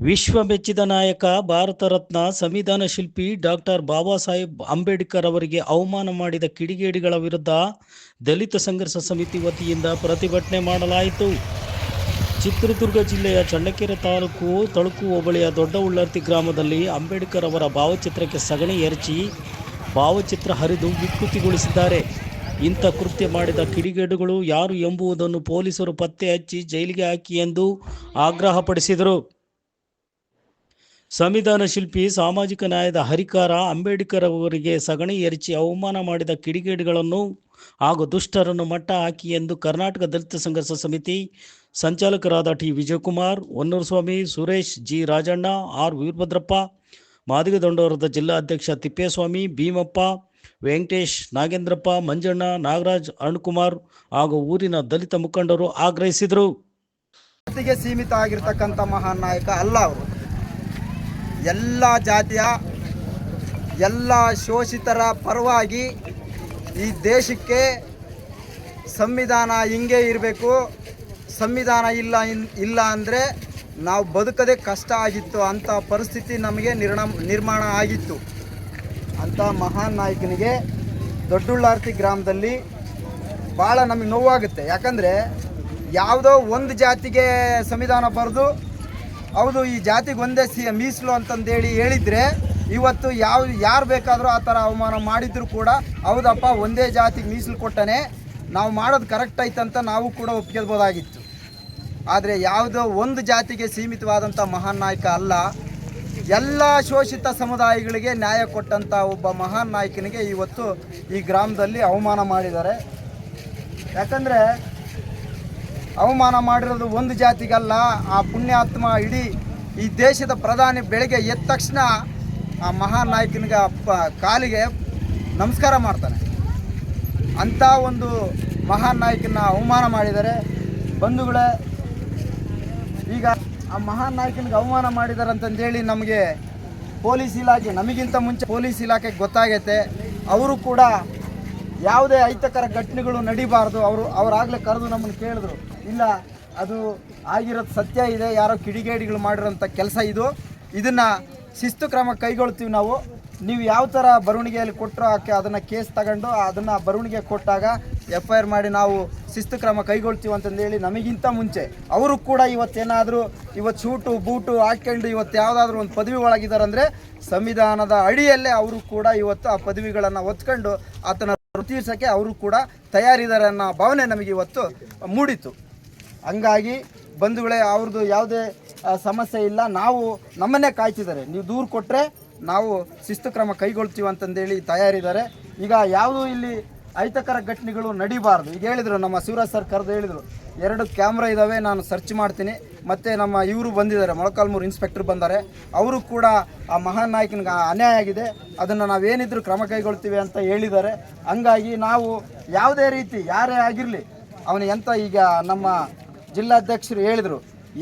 ವಿಶ್ವ ಮೆಚ್ಚಿದ ನಾಯಕ ಭಾರತ ರತ್ನ ಸಂವಿಧಾನ ಶಿಲ್ಪಿ ಡಾಕ್ಟರ್ ಬಾಬಾ ಸಾಹೇಬ್ ಅಂಬೇಡ್ಕರ್ ಅವರಿಗೆ ಅವಮಾನ ಮಾಡಿದ ಕಿಡಿಗೇಡಿಗಳ ವಿರುದ್ಧ ದಲಿತ ಸಂಘರ್ಷ ಸಮಿತಿ ವತಿಯಿಂದ ಪ್ರತಿಭಟನೆ ಮಾಡಲಾಯಿತು. ಚಿತ್ರದುರ್ಗ ಜಿಲ್ಲೆಯ ಚಳ್ಳಕೆರೆ ತಾಲೂಕು ತಳುಕು ಹೋಬಳಿಯ ದೊಡ್ಡ ಉಳ್ಳರ್ತಿ ಗ್ರಾಮದಲ್ಲಿ ಅಂಬೇಡ್ಕರ್ ಅವರ ಭಾವಚಿತ್ರಕ್ಕೆ ಸಗಣಿ ಎರಚಿ ಭಾವಚಿತ್ರ ಹರಿದು ವಿಕೃತಿಗೊಳಿಸಿದ್ದಾರೆ. ಇಂಥ ಕೃತ್ಯ ಮಾಡಿದ ಕಿಡಿಗೇಡುಗಳು ಯಾರು ಎಂಬುದನ್ನು ಪೊಲೀಸರು ಪತ್ತೆ ಹಚ್ಚಿ ಜೈಲಿಗೆ ಹಾಕಿ ಎಂದು ಆಗ್ರಹಪಡಿಸಿದರು. ಸಂವಿಧಾನ ಶಿಲ್ಪಿ, ಸಾಮಾಜಿಕ ನ್ಯಾಯದ ಹರಿಕಾರ ಅಂಬೇಡ್ಕರ್ ಅವರಿಗೆ ಸಗಣಿ ಎರಚಿ ಅವಮಾನ ಮಾಡಿದ ಕಿಡಿಗೇಡಿಗಳನ್ನು ಹಾಗೂ ದುಷ್ಟರನ್ನು ಮಟ್ಟ ಹಾಕಿ ಎಂದು ಕರ್ನಾಟಕ ದಲಿತ ಸಂಘರ್ಷ ಸಮಿತಿ ಸಂಚಾಲಕರಾದ T Vijayakumar, Honnuruswamy, Suresh, G Rajanna, R Veerabhadrappa, ಮಾದಿಗದೊಂಡವರದ ಜಿಲ್ಲಾ ಅಧ್ಯಕ್ಷ ತಿಪ್ಪೇಸ್ವಾಮಿ, ಭೀಮಪ್ಪ, ವೆಂಕಟೇಶ್, ನಾಗೇಂದ್ರಪ್ಪ, ಮಂಜಣ್ಣ, ನಾಗರಾಜ್, ಅರುಣ್ಕುಮಾರ್ ಹಾಗೂ ಊರಿನ ದಲಿತ ಮುಖಂಡರು ಆಗ್ರಹಿಸಿದರು. ಸೀಮಿತ ಆಗಿರ್ತಕ್ಕಂಥ ಮಹಾನ್ ನಾಯಕ ಅಲ್ಲ ಅವರು. ಎಲ್ಲ ಜಾತಿಯ ಎಲ್ಲ ಶೋಷಿತರ ಪರವಾಗಿ ಈ ದೇಶಕ್ಕೆ ಸಂವಿಧಾನ ಹಿಂಗೆ ಇರಬೇಕು, ಸಂವಿಧಾನ ಇಲ್ಲ ಅಂದರೆ ನಾವು ಬದುಕದೇ ಕಷ್ಟ ಆಗಿತ್ತು ಅಂಥ ಪರಿಸ್ಥಿತಿ ನಮಗೆ ನಿರ್ಮಾಣ ಆಗಿತ್ತು. ಅಂಥ ಮಹಾನ್ ನಾಯಕನಿಗೆ ದೊಡ್ಡುಳ್ಳಾರ್ತಿ ಗ್ರಾಮದಲ್ಲಿ ಭಾಳ ನಮಗೆ ನೋವಾಗುತ್ತೆ. ಯಾಕಂದರೆ ಯಾವುದೋ ಒಂದು ಜಾತಿಗೆ ಸಂವಿಧಾನ ಬರೆದು ಹೌದು ಈ ಜಾತಿಗೆ ಒಂದೇ ಮೀಸಲು ಅಂತಂದೇಳಿ ಹೇಳಿದರೆ ಇವತ್ತು ಯಾರು ಬೇಕಾದರೂ ಆ ಥರ ಅವಮಾನ ಮಾಡಿದ್ರು ಕೂಡ ಹೌದಪ್ಪ ಒಂದೇ ಜಾತಿಗೆ ಮೀಸಲು ಕೊಟ್ಟನೆ ನಾವು ಮಾಡೋದು ಕರೆಕ್ಟ್ ಐತಂತ ನಾವು ಕೂಡ ಒಪ್ಕೊಳ್ಬೋದಾಗಿತ್ತು. ಆದರೆ ಯಾವುದೋ ಒಂದು ಜಾತಿಗೆ ಸೀಮಿತವಾದಂಥ ಮಹಾನ್ ನಾಯಕ ಅಲ್ಲ, ಎಲ್ಲ ಶೋಷಿತ ಸಮುದಾಯಗಳಿಗೆ ನ್ಯಾಯ ಕೊಟ್ಟಂಥ ಒಬ್ಬ ಮಹಾನ್ ನಾಯಕನಿಗೆ ಇವತ್ತು ಈ ಗ್ರಾಮದಲ್ಲಿ ಅವಮಾನ ಮಾಡಿದ್ದಾರೆ. ಯಾಕಂದರೆ ಅವಮಾನ ಮಾಡಿರೋದು ಒಂದು ಜಾತಿಗಲ್ಲ, ಆ ಪುಣ್ಯಾತ್ಮ ಇಡೀ ಈ ದೇಶದ ಪ್ರಧಾನಿ ಬೆಳಗ್ಗೆ ಎದ್ದ ತಕ್ಷಣ ಆ ಮಹಾನ್ ನಾಯಕನಿಗೆ ಕಾಲಿಗೆ ನಮಸ್ಕಾರ ಮಾಡ್ತಾನೆ. ಅಂಥ ಒಂದು ಮಹಾನ್ ನಾಯಕನ ಅವಮಾನ ಮಾಡಿದ್ದಾರೆ. ಬಂಧುಗಳೇ, ಈಗ ಆ ಮಹಾನ್ ನಾಯಕನಿಗೆ ಅವಮಾನ ಮಾಡಿದ್ದಾರೆ ಅಂತಂದೇಳಿ ನಮಗೆ ಪೊಲೀಸ್ ಇಲಾಖೆ, ನಮಗಿಂತ ಮುಂಚೆ ಪೊಲೀಸ್ ಇಲಾಖೆಗೆ ಗೊತ್ತಾಗೈತೆ. ಅವರು ಕೂಡ ಯಾವುದೇ ಅಹಿತಕರ ಘಟನೆಗಳು ನಡಿಬಾರ್ದು. ಅವರಾಗಲೇ ಕರೆದು ನಮ್ಮನ್ನು ಕೇಳಿದ್ರು, ಇಲ್ಲ ಅದು ಆಗಿರೋದು ಸತ್ಯ ಇದೆ, ಯಾರೋ ಕಿಡಿಗೇಡಿಗಳು ಮಾಡಿರೋಂಥ ಕೆಲಸ ಇದು, ಇದನ್ನು ಶಿಸ್ತು ಕ್ರಮ ಕೈಗೊಳ್ತೀವಿ ನಾವು. ನೀವು ಯಾವ ಥರ ಬರವಣಿಗೆಯಲ್ಲಿ ಕೊಟ್ಟರು ಅದನ್ನು ಕೇಸ್ ತಗೊಂಡು ಅದನ್ನು ಬರವಣಿಗೆ ಕೊಟ್ಟಾಗ FIR ಮಾಡಿ ನಾವು ಶಿಸ್ತು ಕ್ರಮ ಕೈಗೊಳ್ತೀವಿ ಅಂತಂದೇಳಿ ನಮಗಿಂತ ಮುಂಚೆ ಅವರು ಕೂಡ ಇವತ್ತೇನಾದರೂ ಶೂಟು ಬೂಟು ಹಾಕ್ಕೊಂಡು ಇವತ್ತು ಯಾವುದಾದ್ರೂ ಒಂದು ಪದವಿ ಒಳಗಿದ್ದಾರೆ ಅಂದರೆ ಸಂವಿಧಾನದ ಅಡಿಯಲ್ಲೇ ಅವರು ಕೂಡ ಇವತ್ತು ಆ ಪದವಿಗಳನ್ನು ಹೊತ್ಕೊಂಡು ಆತನ ತೀರ್ಸೋಕ್ಕೆ ಅವರು ಕೂಡ ತಯಾರಿದ್ದಾರೆ ಅನ್ನೋ ಭಾವನೆ ನಮಗೆ ಇವತ್ತು ಮೂಡಿತು. ಹಂಗಾಗಿ ಬಂಧುಗಳೇ, ಅವ್ರದ್ದು ಯಾವುದೇ ಸಮಸ್ಯೆ ಇಲ್ಲ, ನಾವು ನಮ್ಮನ್ನೇ ಕಾಯ್ತಿದ್ದಾರೆ. ನೀವು ದೂರು ಕೊಟ್ಟರೆ ನಾವು ಶಿಸ್ತು ಕ್ರಮ ಕೈಗೊಳ್ತೀವಿ ಅಂತಂದೇಳಿ ತಯಾರಿದ್ದಾರೆ. ಈಗ ಯಾವುದೂ ಇಲ್ಲಿ ಅಹಿತಕರ ಘಟನೆಗಳು ನಡಿಬಾರ್ದು. ಈಗ ಹೇಳಿದರು, ನಮ್ಮ ಶಿವರಾಜ್ ಸರ್ ಕರೆದು ಹೇಳಿದರು, 2 ಕ್ಯಾಮ್ರಾ ಇದ್ದಾವೆ, ನಾನು ಸರ್ಚ್ ಮಾಡ್ತೀನಿ. ಮತ್ತು ನಮ್ಮ ಇವರು ಬಂದಿದ್ದಾರೆ, ಮೊಳಕಾಲ್ಮೂರು ಇನ್ಸ್ಪೆಕ್ಟರ್ ಬಂದ್ದಾರೆ, ಅವರು ಕೂಡ ಆ ಮಹಾನ್ ನಾಯಕನಿಗೆ ಅನ್ಯಾಯ ಆಗಿದೆ, ಅದನ್ನು ನಾವೇನಿದ್ರು ಕ್ರಮ ಕೈಗೊಳ್ತೀವಿ ಅಂತ ಹೇಳಿದ್ದಾರೆ. ಹಂಗಾಗಿ ನಾವು ಯಾವುದೇ ರೀತಿ ಯಾರೇ ಆಗಿರಲಿ ಅವನು ಎಂಥ, ಈಗ ನಮ್ಮ ಜಿಲ್ಲಾಧ್ಯಕ್ಷರು ಹೇಳಿದರು,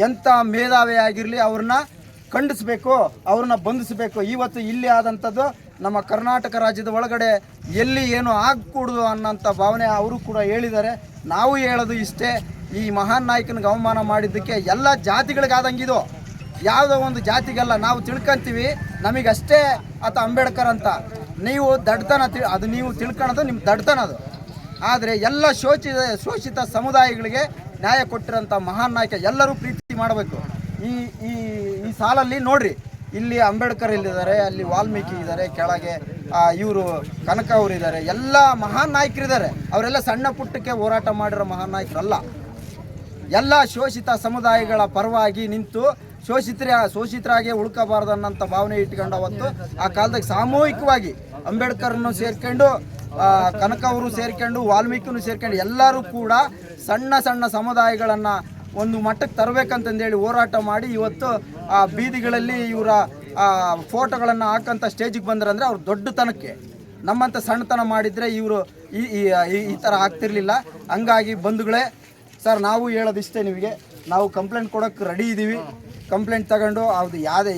ಎಂಥ ಮೇಧಾವಿ ಆಗಿರಲಿ ಅವ್ರನ್ನ ಖಂಡಿಸಬೇಕು, ಅವ್ರನ್ನ ಬಂಧಿಸಬೇಕು. ಇವತ್ತು ಇಲ್ಲಿ ಆದಂಥದ್ದು ನಮ್ಮ ಕರ್ನಾಟಕ ರಾಜ್ಯದ ಒಳಗಡೆ ಎಲ್ಲಿ ಏನು ಆಗಕೂಡ್ದು ಅನ್ನೋಂಥ ಭಾವನೆ ಅವರು ಕೂಡ ಹೇಳಿದ್ದಾರೆ. ನಾವು ಹೇಳೋದು ಇಷ್ಟೇ, ಈ ಮಹಾನ್ ನಾಯಕನಿಗೆ ಅವಮಾನ ಮಾಡಿದ್ದಕ್ಕೆ ಎಲ್ಲ ಜಾತಿಗಳಿಗಾದಂಗಿದು, ಯಾವುದೋ ಒಂದು ಜಾತಿಗಲ್ಲ. ನಾವು ತಿಳ್ಕೊಂತೀವಿ ನಮಗಷ್ಟೇ ಆತ ಅಂಬೇಡ್ಕರ್ ಅಂತ, ನೀವು ದಡ್ತನ ಅದು ನೀವು ತಿಳ್ಕೊಳ್ಳೋದು ನಿಮ್ಮ ದಡ್ತನ ಅದು. ಆದರೆ ಎಲ್ಲ ಶೋಷಿತ ಸಮುದಾಯಗಳಿಗೆ ನ್ಯಾಯ ಕೊಟ್ಟಿರೋಂಥ ಮಹಾನ್ ನಾಯಕ ಎಲ್ಲರೂ ಪ್ರೀತಿ ಮಾಡಬೇಕು. ಈ ಈ ಈ ಸಾಲಲ್ಲಿ ನೋಡ್ರಿ, ಇಲ್ಲಿ ಅಂಬೇಡ್ಕರ್ ಇಲ್ಲಿದ್ದಾರೆ, ಅಲ್ಲಿ ವಾಲ್ಮೀಕಿ ಇದ್ದಾರೆ, ಕೆಳಗೆ ಇವರು ಕನಕ ಅವರು ಇದ್ದಾರೆ, ಎಲ್ಲ ಮಹಾನ್ ನಾಯಕರಿದ್ದಾರೆ. ಅವರೆಲ್ಲ ಸಣ್ಣ ಪುಟ್ಟಕ್ಕೆ ಹೋರಾಟ ಮಾಡಿರೋ ಮಹಾನ್ ನಾಯಕರಲ್ಲ. ಎಲ್ಲ ಶೋಷಿತ ಸಮುದಾಯಗಳ ಪರವಾಗಿ ನಿಂತು ಶೋಷಿತರಾಗೆ ಉಳ್ಕೋಬಾರ್ದು ಅನ್ನೋಂಥ ಭಾವನೆ ಇಟ್ಕೊಂಡು ಅವತ್ತು ಆ ಕಾಲದಾಗ ಸಾಮೂಹಿಕವಾಗಿ ಅಂಬೇಡ್ಕರ್ನು ಸೇರ್ಕೊಂಡು, ಕನಕ ಅವರು ಸೇರ್ಕೊಂಡು, ವಾಲ್ಮೀಕಿನೂ ಸೇರ್ಕೊಂಡು ಎಲ್ಲರೂ ಕೂಡ ಸಣ್ಣ ಸಣ್ಣ ಸಮುದಾಯಗಳನ್ನು ಒಂದು ಮಟ್ಟಕ್ಕೆ ತರಬೇಕಂತಂದೇಳಿ ಹೋರಾಟ ಮಾಡಿ ಇವತ್ತು ಆ ಬೀದಿಗಳಲ್ಲಿ ಇವರ ಫೋಟೋಗಳನ್ನು ಹಾಕೋಂಥ ಸ್ಟೇಜಿಗೆ ಬಂದ್ರಂದರೆ ಅವ್ರು ದೊಡ್ಡತನಕ್ಕೆ. ನಮ್ಮಂಥ ಸಣ್ಣತನ ಮಾಡಿದರೆ ಇವರು ಈ ಥರ ಆಗ್ತಿರ್ಲಿಲ್ಲ. ಹಂಗಾಗಿ ಬಂಧುಗಳೇ, ಸರ್ ನಾವು ಹೇಳೋದಿಷ್ಟೇ, ನಿಮಗೆ ನಾವು ಕಂಪ್ಲೇಂಟ್ ಕೊಡೋಕ್ಕೆ ರೆಡಿ ಇದ್ದೀವಿ. ಕಂಪ್ಲೇಂಟ್ ತಗೊಂಡು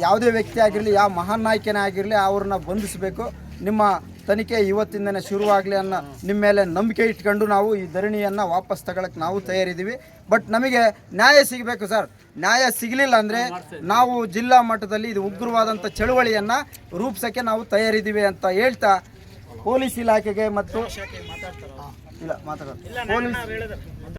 ಯಾವುದೇ ವ್ಯಕ್ತಿ ಆಗಿರಲಿ, ಯಾವ ಮಹಾನ್ ನಾಯಕನೇ ಆಗಿರಲಿ ಅವ್ರನ್ನ ಬಂಧಿಸಬೇಕು. ನಿಮ್ಮ ತನಿಖೆ ಇವತ್ತಿಂದನೇ ಶುರುವಾಗಲಿ ಅನ್ನೋ ನಿಮ್ಮ ಮೇಲೆ ನಂಬಿಕೆ ಇಟ್ಕೊಂಡು ನಾವು ಈ ಧರಣಿಯನ್ನು ವಾಪಸ್ ತಗೊಳಕ್ಕೆ ನಾವು ತಯಾರಿದ್ದೀವಿ. ಬಟ್ ನಮಗೆ ನ್ಯಾಯ ಸಿಗಬೇಕು ಸರ್. ನ್ಯಾಯ ಸಿಗಲಿಲ್ಲ ಅಂದರೆ ನಾವು ಜಿಲ್ಲಾ ಮಟ್ಟದಲ್ಲಿ ಇದು ಉಗ್ರವಾದಂಥ ಚಳುವಳಿಯನ್ನು ರೂಪಿಸೋಕ್ಕೆ ನಾವು ತಯಾರಿದ್ದೀವಿ ಅಂತ ಹೇಳ್ತಾ ಪೊಲೀಸ್ ಇಲಾಖೆಗೆ ಮತ್ತು ಇಲ್ಲ ಮಾತಾಡೋದು ಪೊಲೀಸ್